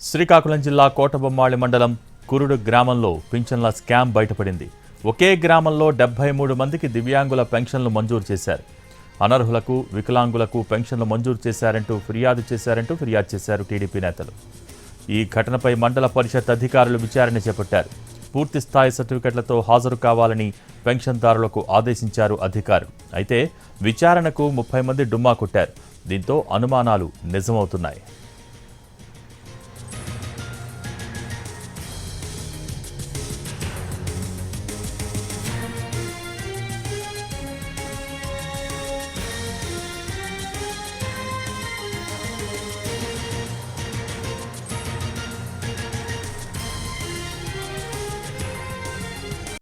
శ్రీకాకుళం జిల్లా కోటబొమ్మాళి మండలం కురుడు గ్రామంలో పింఛన్ల స్కామ్ బయటపడింది. ఒకే గ్రామంలో 73 మందికి దివ్యాంగుల పెన్షన్లు మంజూరు చేశారు. అనర్హులకు, వికలాంగులకు పెన్షన్లు మంజూరు చేశారంటూ ఫిర్యాదు చేశారు టీడీపీ నేతలు. ఈ ఘటనపై మండల పరిషత్ అధికారులు విచారణ చేపట్టారు. పూర్తి స్థాయి సర్టిఫికెట్లతో హాజరు కావాలని పెన్షన్దారులకు ఆదేశించారు అధికారులు. అయితే విచారణకు 30 మంది డుమ్మా కొట్టారు. దీంతో అనుమానాలు నిజమవుతున్నాయి.